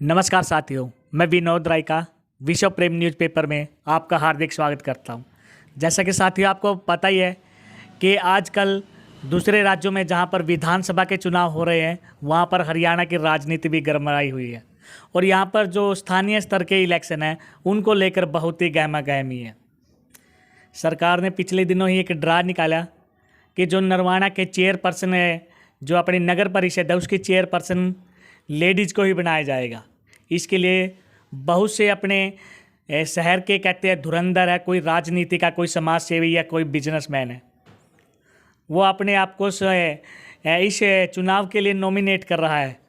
नमस्कार साथियों, मैं विनोद राय का विश्व प्रेम न्यूज़पेपर में आपका हार्दिक स्वागत करता हूं। जैसा कि साथियों आपको पता ही है कि आजकल दूसरे राज्यों में जहां पर विधानसभा के चुनाव हो रहे हैं, वहां पर हरियाणा की राजनीति भी गरमाई हुई है और यहां पर जो स्थानीय स्तर के इलेक्शन हैं उनको लेकर बहुत ही गहमा गहमी है। सरकार ने पिछले दिनों ही एक ड्रा निकाला कि जो नरवाना के चेयरपर्सन है, जो अपनी नगर परिषद है, उसकी चेयरपर्सन लेडीज़ को ही बनाया जाएगा। इसके लिए बहुत से अपने शहर के कहते हैं धुरंधर है, कोई राजनीति का, कोई समाज सेवी या कोई बिजनेसमैन है, वो अपने आप को इस चुनाव के लिए नॉमिनेट कर रहा है।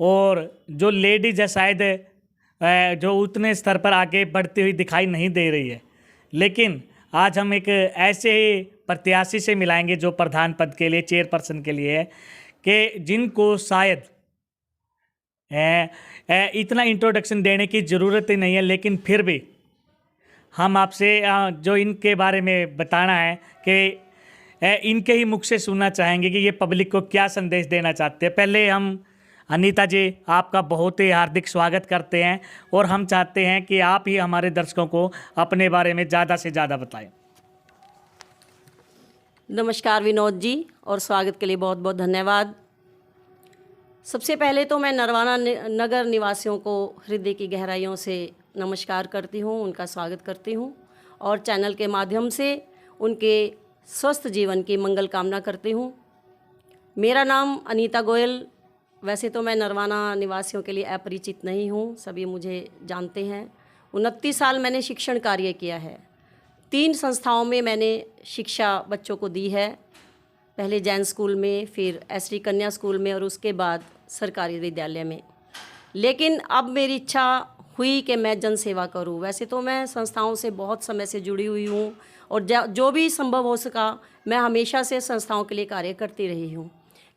और जो लेडीज़ है शायद जो उतने स्तर पर आगे बढ़ती हुई दिखाई नहीं दे रही है। लेकिन आज हम एक ऐसे ही प्रत्याशी से मिलाएंगे जो प्रधान पद के लिए, चेयरपर्सन के लिए है, कि जिनको शायद इतना इंट्रोडक्शन देने की ज़रूरत ही नहीं है, लेकिन फिर भी हम आपसे जो इनके बारे में बताना है कि इनके ही मुख से सुनना चाहेंगे कि ये पब्लिक को क्या संदेश देना चाहते हैं। पहले हम अनीता जी, आपका बहुत ही हार्दिक स्वागत करते हैं और हम चाहते हैं कि आप ही हमारे दर्शकों को अपने बारे में ज़्यादा से ज़्यादा बताएं। नमस्कार विनोद जी, और स्वागत के लिए बहुत बहुत धन्यवाद। सबसे पहले तो मैं नरवाना नगर निवासियों को हृदय की गहराइयों से नमस्कार करती हूँ, उनका स्वागत करती हूँ और चैनल के माध्यम से उनके स्वस्थ जीवन की मंगल कामना करती हूँ। मेरा नाम अनीता गोयल। वैसे तो मैं नरवाना निवासियों के लिए अपरिचित नहीं हूँ, सभी मुझे जानते हैं। 29 साल मैंने शिक्षण कार्य किया है। 3 संस्थाओं में मैंने शिक्षा बच्चों को दी है, पहले जैन स्कूल में, फिर एसटी कन्या स्कूल में और उसके बाद सरकारी विद्यालय में। लेकिन अब मेरी इच्छा हुई कि मैं जन सेवा करूं। वैसे तो मैं संस्थाओं से बहुत समय से जुड़ी हुई हूं और जो भी संभव हो सका मैं हमेशा से संस्थाओं के लिए कार्य करती रही हूं।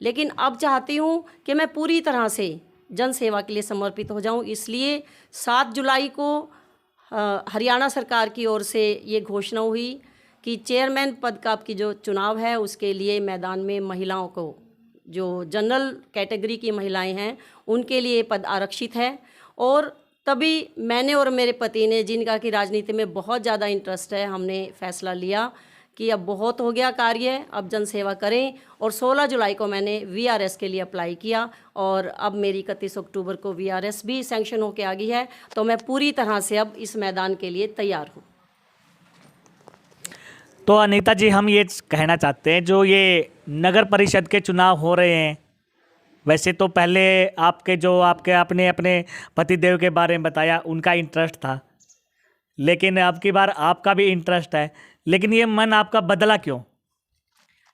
लेकिन अब चाहती हूं कि मैं पूरी तरह से जन सेवा के लिए समर्पित हो जाऊं। इसलिए 7 जुलाई को हरियाणा सरकार की ओर से ये घोषणा हुई कि चेयरमैन पद का आपकी जो चुनाव है उसके लिए मैदान में महिलाओं को, जो जनरल कैटेगरी की महिलाएं हैं, उनके लिए पद आरक्षित है। और तभी मैंने और मेरे पति ने, जिनका कि राजनीति में बहुत ज़्यादा इंटरेस्ट है, हमने फैसला लिया कि अब बहुत हो गया कार्य, अब जन सेवा करें। और 16 जुलाई को मैंने वीआरएस के लिए अप्लाई किया और अब मेरी 31 अक्टूबर को वीआरएस भी सैंक्शन होकर आ गई है। तो मैं पूरी तरह से अब इस मैदान के लिए तैयार हूँ। तो अनीता जी, हम ये कहना चाहते हैं, जो ये नगर परिषद के चुनाव हो रहे हैं, वैसे तो पहले आपके अपने अपने पतिदेव के बारे में बताया, उनका इंटरेस्ट था, लेकिन अब की बार आपका भी इंटरेस्ट है, लेकिन ये मन आपका बदला क्यों?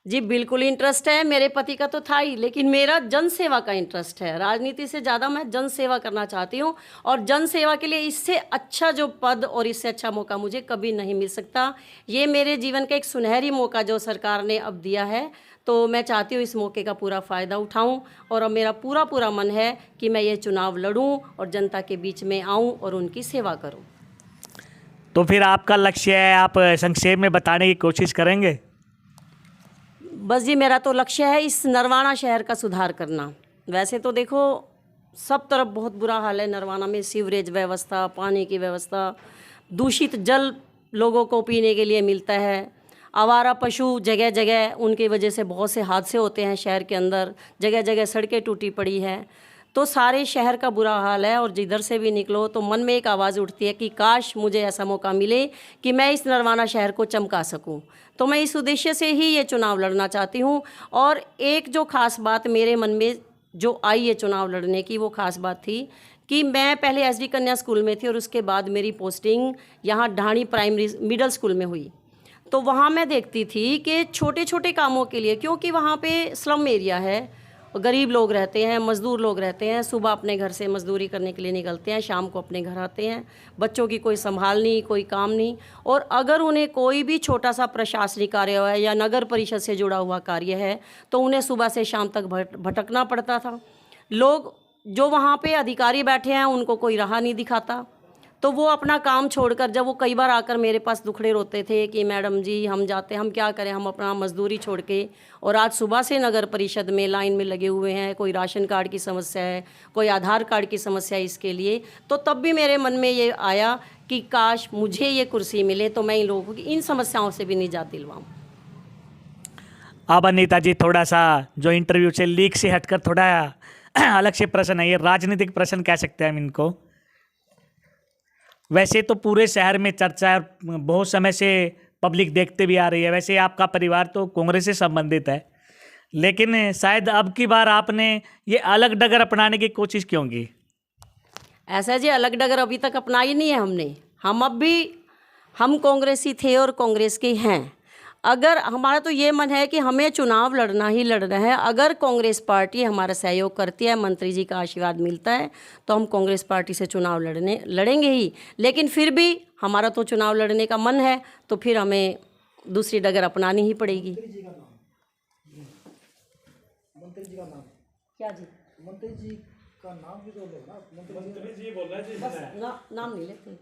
जी बिल्कुल इंटरेस्ट है, मेरे पति का तो था ही, लेकिन मेरा जन सेवा का इंटरेस्ट है। राजनीति से ज़्यादा मैं जन सेवा करना चाहती हूँ और जन सेवा के लिए इससे अच्छा जो पद और इससे अच्छा मौका मुझे कभी नहीं मिल सकता। ये मेरे जीवन का एक सुनहरी मौका जो सरकार ने अब दिया है, तो मैं चाहती हूँ इस मौके का पूरा फ़ायदा उठाऊँ और अब मेरा पूरा मन है कि मैं ये चुनाव लड़ूँ और जनता के बीच में आऊँ और उनकी सेवा करूँ। तो फिर आपका लक्ष्य है, आप संक्षेप में बताने की कोशिश करेंगे? बस जी, मेरा तो लक्ष्य है इस नरवाना शहर का सुधार करना। वैसे तो देखो सब तरफ बहुत बुरा हाल है नरवाना में, सीवरेज व्यवस्था, पानी की व्यवस्था, दूषित जल लोगों को पीने के लिए मिलता है, आवारा पशु जगह जगह, उनकी वजह से बहुत से हादसे होते हैं शहर के अंदर, जगह जगह सड़कें टूटी पड़ी हैं। तो सारे शहर का बुरा हाल है और जिधर से भी निकलो तो मन में एक आवाज़ उठती है कि काश मुझे ऐसा मौका मिले कि मैं इस नरवाना शहर को चमका सकूं। तो मैं इस उद्देश्य से ही ये चुनाव लड़ना चाहती हूं। और एक जो खास बात मेरे मन में जो आई ये चुनाव लड़ने की, वो खास बात थी कि मैं पहले एसडी कन्या स्कूल में थी और उसके बाद मेरी पोस्टिंग यहाँ ढाणी प्राइमरी मिडिल स्कूल में हुई। तो वहाँ मैं देखती थी कि छोटे छोटे कामों के लिए, क्योंकि वहाँ पे स्लम एरिया है, गरीब लोग रहते हैं, मज़दूर लोग रहते हैं, सुबह अपने घर से मज़दूरी करने के लिए निकलते हैं, शाम को अपने घर आते हैं, बच्चों की कोई संभाल नहीं, कोई काम नहीं। और अगर उन्हें कोई भी छोटा सा प्रशासनिक कार्य है या नगर परिषद से जुड़ा हुआ कार्य है तो उन्हें सुबह से शाम तक भटकना पड़ता था। लोग जो वहाँ पे अधिकारी बैठे हैं उनको कोई राह नहीं दिखाता। तो वो अपना काम छोड़कर, जब वो कई बार आकर मेरे पास दुखड़े रोते थे कि मैडम जी हम जाते, हम क्या करें, हम अपना मजदूरी छोड़ के, और आज सुबह से नगर परिषद में लाइन में लगे हुए हैं, कोई राशन कार्ड की समस्या है, कोई आधार कार्ड की समस्या है इसके लिए, तो तब भी मेरे मन में ये आया कि काश मुझे ये कुर्सी मिले तो मैं इन लोगों की इन समस्याओं से भी निजात दिलवाऊँ। अब अनीता जी, थोड़ा सा जो इंटरव्यू से लीक से हटकर थोड़ा अलग से प्रश्न है, ये राजनीतिक प्रश्न कह सकते हैं हम इनको। वैसे तो पूरे शहर में चर्चा है और बहुत समय से पब्लिक देखते भी आ रही है, वैसे आपका परिवार तो कांग्रेस से संबंधित है, लेकिन शायद अब की बार आपने ये अलग डगर अपनाने की कोशिश क्यों की? ऐसा जी अलग डगर अभी तक अपनाई नहीं है हमने। हम कांग्रेसी थे और कांग्रेस के हैं। अगर हमारा तो ये मन है कि हमें चुनाव लड़ना ही लड़ना है। अगर कांग्रेस पार्टी हमारा सहयोग करती है, मंत्री जी का आशीर्वाद मिलता है, तो हम कांग्रेस पार्टी से चुनाव लड़ेंगे ही। लेकिन फिर भी हमारा तो चुनाव लड़ने का मन है, तो फिर हमें दूसरी डगर अपनानी ही पड़ेगी। क्या जी? मंत्री जी का नाम भी तो लो ना। मंत्री जी बोल रहे हैं, बस नाम नहीं लेते।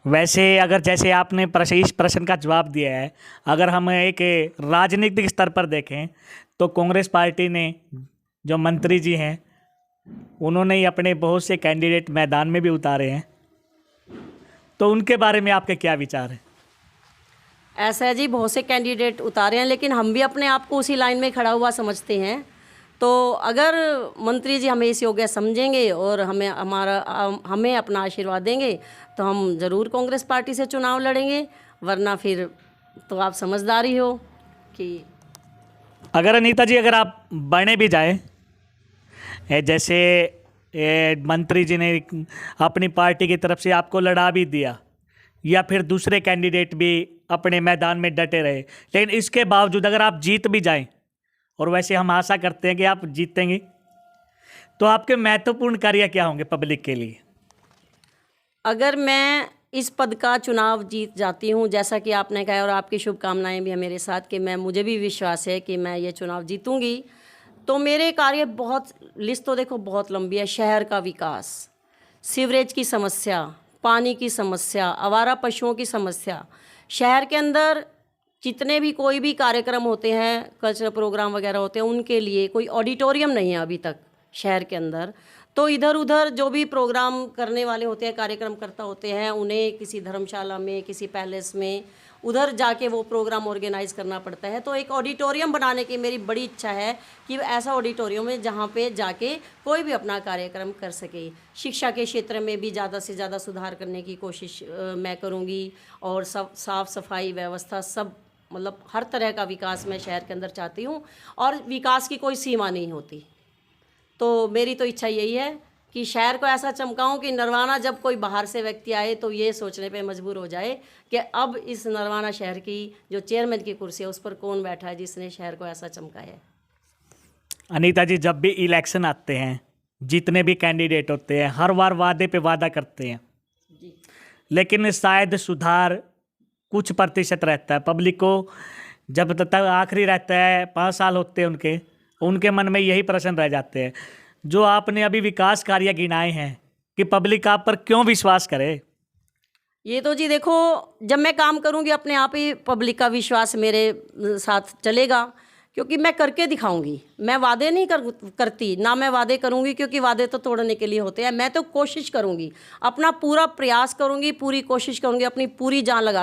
वैसे अगर जैसे आपने इस प्रश्न का जवाब दिया है, अगर हम एक राजनीतिक स्तर पर देखें तो कांग्रेस पार्टी ने जो मंत्री जी हैं उन्होंने ही अपने बहुत से कैंडिडेट मैदान में भी उतारे हैं, तो उनके बारे में आपके क्या विचार हैं? ऐसा है जी, बहुत से कैंडिडेट उतारे हैं, लेकिन हम भी अपने आप को उसी लाइन में खड़ा हुआ समझते हैं। तो अगर मंत्री जी हमें इस योग्य समझेंगे और हमें अपना आशीर्वाद देंगे तो हम ज़रूर कांग्रेस पार्टी से चुनाव लड़ेंगे, वरना फिर तो आप समझदारी हो कि अगर अनीता जी, अगर आप बने भी जाए, जैसे मंत्री जी ने अपनी पार्टी की तरफ से आपको लड़ा भी दिया, या फिर दूसरे कैंडिडेट भी अपने मैदान में डटे रहे, लेकिन इसके बावजूद अगर आप जीत भी जाएं, और वैसे हम आशा करते हैं कि आप जीतेंगे, तो आपके महत्वपूर्ण कार्य क्या होंगे पब्लिक के लिए? अगर मैं इस पद का चुनाव जीत जाती हूँ, जैसा कि आपने कहा और आपकी शुभकामनाएं भी हैं मेरे साथ, कि मुझे भी विश्वास है कि मैं ये चुनाव जीतूंगी, तो मेरे कार्य लिस्ट तो देखो बहुत लंबी है। शहर का विकास, सीवरेज की समस्या, पानी की समस्या, आवारा पशुओं की समस्या, शहर के अंदर जितने भी कोई भी कार्यक्रम होते हैं, कल्चरल प्रोग्राम वगैरह होते हैं, उनके लिए कोई ऑडिटोरियम नहीं है अभी तक शहर के अंदर। तो इधर उधर जो भी प्रोग्राम करने वाले होते हैं, कार्यक्रमकर्ता होते हैं, उन्हें किसी धर्मशाला में, किसी पैलेस में, उधर जाके वो प्रोग्राम ऑर्गेनाइज करना पड़ता है। तो एक ऑडिटोरियम बनाने की मेरी बड़ी इच्छा है कि ऐसा ऑडिटोरियम है जहाँ पे जाके कोई भी अपना कार्यक्रम कर सके। शिक्षा के क्षेत्र में भी ज़्यादा से ज़्यादा सुधार करने की कोशिश मैं करूँगी, और सब साफ़ सफाई व्यवस्था, सब मतलब हर तरह का विकास मैं शहर के अंदर चाहती हूँ, और विकास की कोई सीमा नहीं होती। तो मेरी तो इच्छा यही है कि शहर को ऐसा चमकाऊं कि नरवाना जब कोई बाहर से व्यक्ति आए तो ये सोचने पे मजबूर हो जाए कि अब इस नरवाना शहर की जो चेयरमैन की कुर्सी है उस पर कौन बैठा है जिसने शहर को ऐसा चमकाया है। अनीता जी, जब भी इलेक्शन आते हैं, जितने भी कैंडिडेट होते हैं, हर बार वादे पे वादा करते हैं जी। लेकिन शायद सुधार कुछ प्रतिशत रहता है। पब्लिक को जब तक आखिरी रहता है, 5 साल होते हैं उनके मन में यही प्रश्न रह जाते हैं। जो आपने अभी विकास कार्य गिनाए हैं, कि पब्लिक आप पर क्यों विश्वास करे? ये तो जी देखो, जब मैं काम करूंगी अपने आप ही पब्लिक का विश्वास मेरे साथ चलेगा, क्योंकि मैं करके दिखाऊंगी। मैं वादे नहीं करती, ना मैं वादे करूंगी, क्योंकि वादे तो तोड़ने के लिए होते हैं। मैं तो कोशिश करूंगी, अपना पूरा प्रयास करूंगी, पूरी कोशिश करूंगी, अपनी पूरी जान लगा